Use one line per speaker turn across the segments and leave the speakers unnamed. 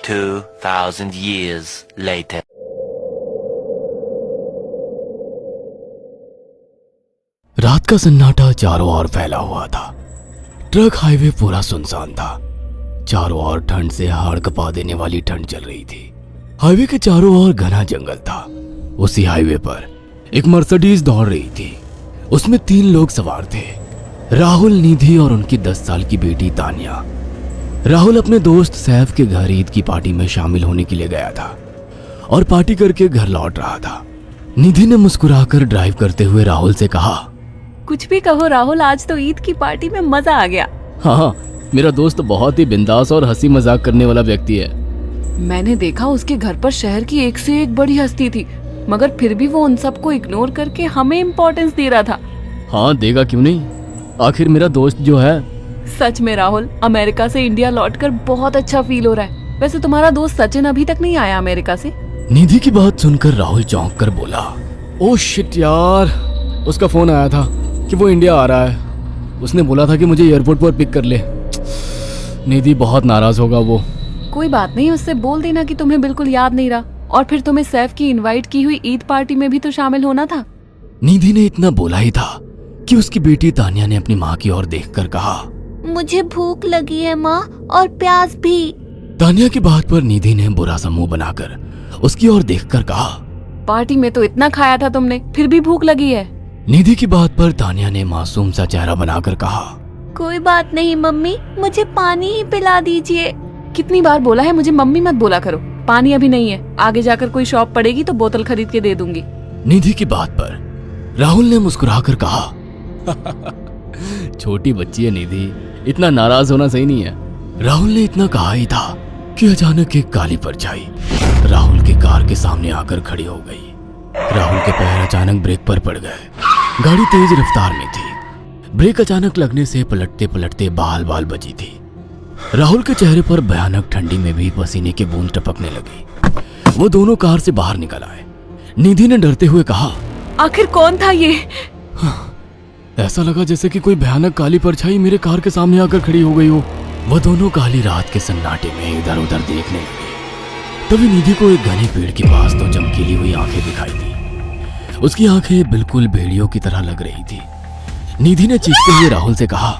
2,000 years later.
रात का सन्नाटा चारों ओर फैला हुआ था। ट्रक हाईवे पूरा सुनसान था। चारों ओर ठंड से हाड़ कपा देने वाली ठंड चल रही थी। हाईवे के चारों ओर घना जंगल था। उसी हाईवे पर एक मर्सिडीज दौड़ रही थी। उसमें 3 लोग सवार थे, राहुल, निधि और उनकी 10 साल की बेटी तानिया। राहुल अपने दोस्त सैफ के घर ईद की पार्टी में शामिल होने के लिए गया था और पार्टी करके घर लौट रहा था। निधि ने मुस्कुराकर ड्राइव करते हुए राहुल से कहा,
कुछ भी कहो राहुल, आज तो ईद की पार्टी में मजा आ गया।
हाँ, मेरा दोस्त बहुत ही बिंदास और हंसी मजाक करने वाला व्यक्ति है।
मैंने देखा उसके घर पर शहर की एक से एक बड़ी हस्ती थी, मगर फिर भी वो उन सबको इग्नोर करके हमें इम्पोर्टेंस दे रहा था।
हाँ, देगा क्यों नहीं, आखिर मेरा दोस्त जो है।
सच में राहुल, अमेरिका से इंडिया लौटकर बहुत अच्छा फील हो रहा है। वैसे तुम्हारा दोस्त सचिन अभी तक नहीं आया अमेरिका से?
निधि की बात सुनकर राहुल चौंक कर बोला, ओह शिट यार, उसका फोन आया था कि वो इंडिया आ रहा है। उसने बोला था कि मुझे एयरपोर्ट पर पिक कर ले। निधि बहुत नाराज होगा वो।
कोई बात नहीं, उससे बोल देना कि तुम्हें बिल्कुल याद नहीं रहा, और फिर तुम्हें सैफ की इनवाइट की हुई ईद पार्टी में भी तो शामिल होना था।
निधि ने इतना बोला ही था कि उसकी बेटी तानिया ने अपनी माँ की ओर देखकर कहा,
मुझे भूख लगी है माँ, और प्यास भी।
तानिया की बात पर निधि ने बुरा सा मुंह बनाकर उसकी ओर देखकर कहा,
पार्टी में तो इतना खाया था तुमने, फिर भी भूख लगी है?
निधि की बात पर तानिया ने मासूम सा चेहरा बनाकर कहा,
कोई बात नहीं मम्मी, मुझे पानी ही पिला दीजिए।
कितनी बार बोला है मुझे मम्मी मत बोला करो। पानी अभी नहीं है, आगे जाकर कोई शॉप पड़ेगी तो बोतल खरीद के दे दूंगी।
निधि की बात पर राहुल ने मुस्कुराकर कहा, छोटी बच्ची है निधि, इतना नाराज होना सही नहीं है। राहुल ने इतना कहा ही था कि अचानक एक काली परछाई राहुल की कार के सामने आकर खड़ी हो गई। राहुल के पैर अचानक ब्रेक पर पड़ गए। गाड़ी तेज रफ्तार में थी। ब्रेक अचानक लगने से पलटते पलटते बाल बाल बची थी। राहुल के चेहरे पर भयानक ठंडी में भी पसीने की बूंद टपकने लगी। वो दोनों कार से बाहर निकल आए। निधि ने डरते हुए कहा,
आखिर कौन था ये?
ऐसा लगा जैसे कि कोई भयानक काली परछाई मेरे कार के सामने आकर खड़ी हो गई हो। वह दोनों काली रात के सन्नाटे में इधर उधर देखने लगे। तभी निधि को एक घने पेड़ के पास तो चमकीली हुई आंखें दिखाई दी। उसकी आंखें बिल्कुल भेड़ियों की तरह लग रही थी। निधि ने चीखते हुए राहुल से कहा,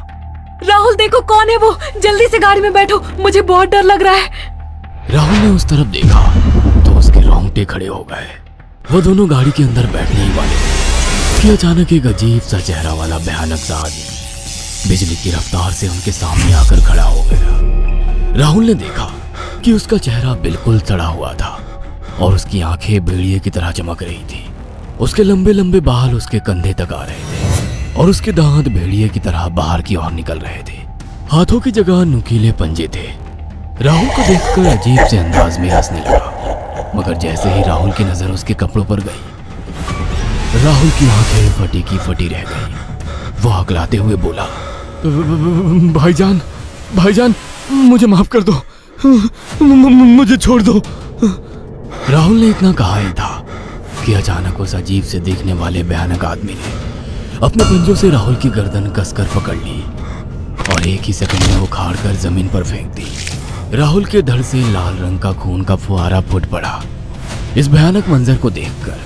राहुल देखो कौन है वो, जल्दी से गाड़ी में बैठो, मुझे बहुत डर लग रहा है।
राहुल ने उस तरफ देखा तो उसके रोंगटे खड़े हो गए। वो दोनों गाड़ी के अंदर बैठने ही वाले थे कि अचानक एक अजीब सा चेहरा वाला भयानक सा आदमी बिजली की रफ्तार से उनके सामने आकर खड़ा हो गया। राहुल ने देखा कि उसका चेहरा बिल्कुल सड़ा हुआ था और उसकी आंखें भेड़िए की तरह चमक रही थी। उसके लंबे लंबे बाल उसके कंधे तक आ रहे थे और उसके दांत भेड़िए की तरह बाहर की ओर निकल रहे थे। हाथों की जगह नुकीले पंजे थे। राहुल को देखकर अजीब से अंदाज में हंसने लगा, मगर जैसे ही राहुल की नजर उसके कपड़ों पर गई, राहुल की आंखें फटी की फटी रह गई। वो हकलाते हुए बोला, भाईजान, भाईजान, मुझे माफ कर दो, मुझे छोड़ दो। राहुल ने इतना कहा ही था कि अचानक उस अजीब से देखने वाले भयानक आदमी ने अपने पंजों से राहुल की गर्दन कसकर पकड़ ली और एक ही सेकंड में उखाड़ कर जमीन पर फेंक दी। राहुल के धड़ से लाल रंग का खून का फुहारा फूट पड़ा। इस भयानक मंजर को देखकर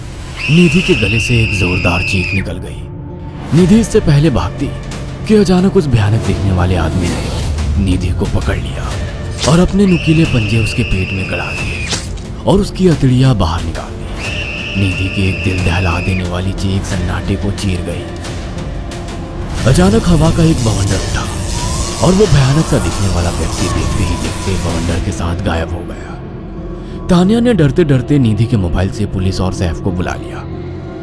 निधि के गले से एक जोरदार चीख निकल गई। निधि इससे पहले भागती कि अचानक उस भयानक दिखने वाले आदमी ने निधि को पकड़ लिया और अपने नुकीले पंजे उसके पेट में गड़ा दिए और उसकी अतड़ियां बाहर निकाल दी। निधि की एक दिल दहला देने वाली चीख सन्नाटे को चीर गई। अचानक हवा का एक बवंडर उठा और वो भयानक सा दिखने वाला व्यक्ति देखते ही देखते बवंडर के साथ गायब हो गया। तानिया ने डरते डरते निधि के मोबाइल से पुलिस और सैफ को बुला लिया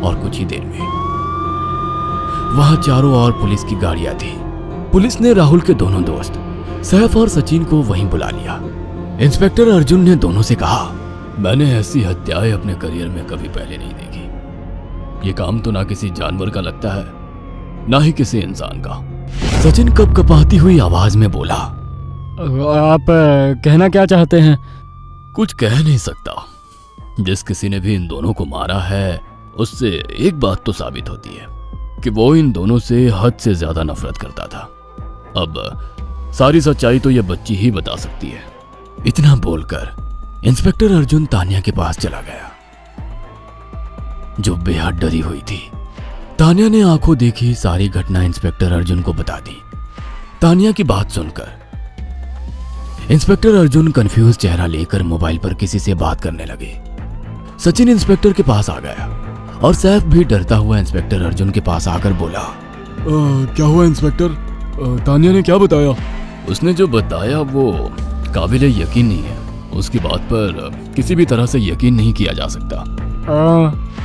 और कुछ ही देर में वहां चारों ओर पुलिस की गाड़ियां थी। पुलिस ने राहुल के दोनों दोस्त सैफ और सचिन को वहीं बुला लिया। इंस्पेक्टर अर्जुन ने दोनों से कहा, मैंने ऐसी हत्याएं अपने करियर में कभी पहले नहीं देखी। ये काम तो ना किसी जानवर का लगता है, ना ही किसी इंसान का। सचिन कपकपाती हुई आवाज में बोला, आप कहना क्या चाहते हैं? कुछ कह नहीं सकता। जिस किसी ने भी इन दोनों को मारा है उससे एक बात तो साबित होती है कि वो इन दोनों से हद से ज्यादा नफरत करता था। अब सारी सच्चाई तो ये बच्ची ही बता सकती है। इतना बोलकर इंस्पेक्टर अर्जुन तानिया के पास चला गया, जो बेहद डरी हुई थी। तानिया ने आंखों देखी सारी घटना इंस्पेक्टर अर्जुन को बता दी। तानिया की बात सुनकर इंस्पेक्टर अर्जुन कंफ्यूज चेहरा लेकर मोबाइल पर किसी से बात करने लगे। सचिन इंस्पेक्टर के पास आ गया और सैफ भी डरता हुआ इंस्पेक्टर अर्जुन के पास आकर बोला,
क्या हुआ इंस्पेक्टर? तानिया ने क्या बताया?
उसने जो बताया वो काबिले यकीन नहीं है। उसकी बात पर किसी भी तरह से यकीन नहीं किया जा सकता।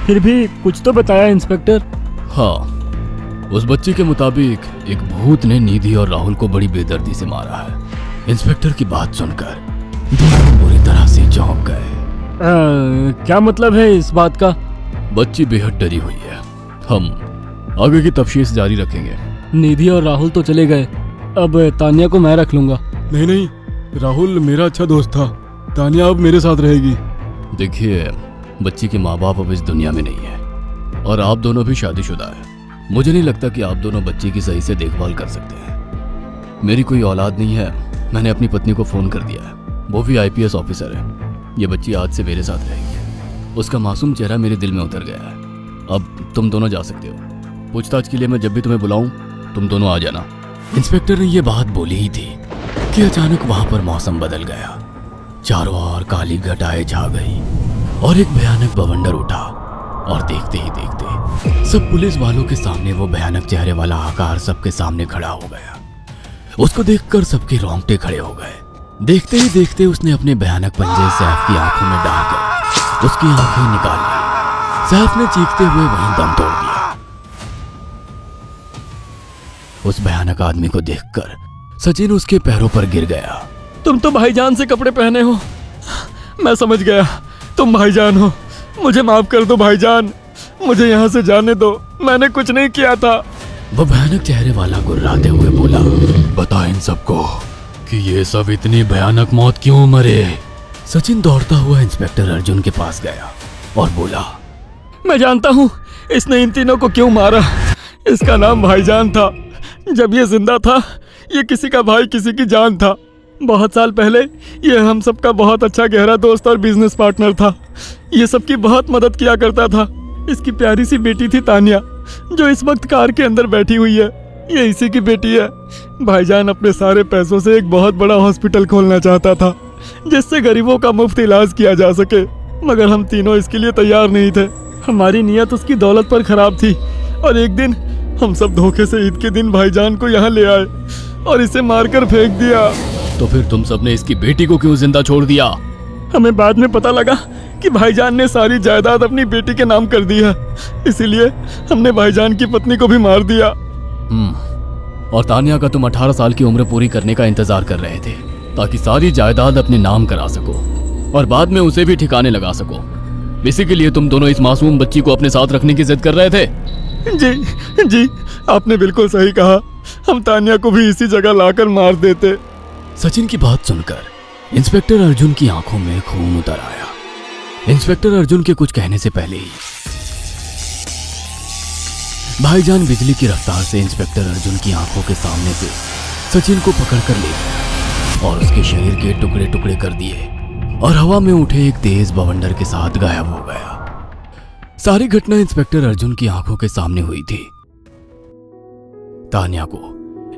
फिर भी कुछ तो बताया इंस्पेक्टर।
हाँ, उस बच्ची के मुताबिक एक भूत ने निधि और राहुल को बड़ी बेदर्दी से मारा है। इंस्पेक्टर की बात सुनकर दोनों बुरी तरह से चौंक गए।
क्या मतलब है इस बात का?
बच्ची बेहद डरी हुई है। हम आगे की तफ्तीश जारी रखेंगे।
निधि और राहुल तो चले गए, अब तानिया को मैं रख लूंगा। नहीं, राहुल मेरा अच्छा दोस्त था। तानिया अब मेरे साथ रहेगी।
देखिए, बच्ची के माँ बाप अब इस दुनिया में नहीं है और आप दोनों भी शादीशुदा है। मुझे नहीं लगता कि आप दोनों बच्ची की सही से देखभाल कर सकते हैं। मेरी कोई औलाद नहीं है। मैंने अपनी पत्नी को फोन कर दिया है, वो भी IPS ऑफिसर है। ये बच्ची आज से मेरे साथ रहेगी। उसका मासूम चेहरा मेरे दिल में उतर गया है। अब तुम दोनों जा सकते हो। पूछताछ के लिए मैं जब भी तुम्हें बुलाऊं तुम दोनों आ जाना। इंस्पेक्टर ने ये बात बोली ही थी कि अचानक वहां पर मौसम बदल गया। चारों ओर काली घटाएं छा गई और एक भयानक बवंडर उठा और देखते ही देखते सब पुलिस वालों के सामने वो भयानक चेहरे वाला आकार सबके सामने खड़ा हो गया। उसको देखकर सबके रोंगटे खड़े हो गए। देखते ही देखते उसने अपने भयानक पंजे सैफ की आंखों में डालकर उसकी आंखें निकाल ली। सैफ ने चीखते हुए वहीं दम तोड़ दिया। उस भयानक आदमी को देखकर सचिन उसके पैरों पर गिर गया।
तुम तो भाईजान से कपड़े पहने हो। मैं समझ गया, तुम भाईजान हो। मुझे माफ कर दो भाईजान, मुझे यहाँ से जाने दो। मैंने कुछ नहीं किया था।
वो भयानक चेहरे वाला गुर्राते हुए बोला, बता इन सबको कि ये सब इतनी भयानक मौत क्यों मरे। सचिन दौड़ता हुआ इंस्पेक्टर अर्जुन के पास गया और बोला,
मैं जानता हूँ इसने इन तीनों को क्यों मारा। इसका नाम भाईजान था। जब ये जिंदा था ये किसी का भाई किसी की जान था। बहुत साल पहले ये हम सबका बहुत अच्छा गहरा दोस्त और बिजनेस पार्टनर था। ये सबकी बहुत मदद किया करता था। इसकी प्यारी सी बेटी थी तानिया, जो इस वक्त कार के अंदर बैठी हुई है। ये इसी की बेटी है। भाईजान अपने सारे पैसों से एक बहुत बड़ा हॉस्पिटल खोलना चाहता था, जिससे गरीबों का मुफ्त इलाज किया जा सके, मगर हम तीनों इसके लिए तैयार नहीं थे। हमारी नीयत उसकी दौलत पर खराब थी और एक दिन हम सब धोखे से ईद के दिन भाईजान को यहाँ ले आए और इसे मारकर फेंक दिया।
तो फिर तुम सबने इसकी बेटी को क्यों जिंदा छोड़ दिया?
हमें बाद में पता लगा कि भाईजान ने सारी जायदाद अपनी बेटी के नाम कर दी है, इसीलिए हमने भाईजान की पत्नी को भी मार दिया।
और तानिया का तुम 18 साल की उम्र पूरी करने का इंतजार कर रहे थे ताकि सारी जायदाद अपने नाम करा सको और बाद में उसे भी ठिकाने लगा सको। इसी के लिए तुम दोनों इस मासूम बच्ची को अपने साथ रखने की जिद कर रहे थे।
जी, आपने बिल्कुल सही कहा। हम तानिया को भी इसी जगह लाकर मार देते।
सचिन की बात सुनकर इंस्पेक्टर अर्जुन की आंखों में खून उतर आया। इंस्पेक्टर अर्जुन के कुछ कहने से पहले ही भाईजान बिजली की रफ्तार से इंस्पेक्टर अर्जुन की आंखों के सामने से सचिन को पकड़कर ले गया और उसके शरीर के टुकड़े टुकड़े कर दिए और हवा में उठे एक तेज बवंडर के साथ गायब हो गया। सारी घटना इंस्पेक्टर अर्जुन की आंखों के सामने हुई थी। तानिया को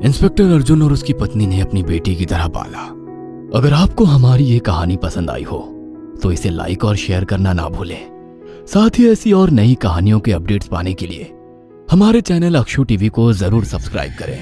इंस्पेक्टर अर्जुन और उसकी पत्नी ने अपनी बेटी की तरह पाला। अगर आपको हमारी ये कहानी पसंद आई हो तो इसे लाइक और शेयर करना ना भूलें। साथ ही ऐसी और नई कहानियों के अपडेट्स पाने के लिए हमारे चैनल अक्षु टीवी को जरूर सब्सक्राइब करें।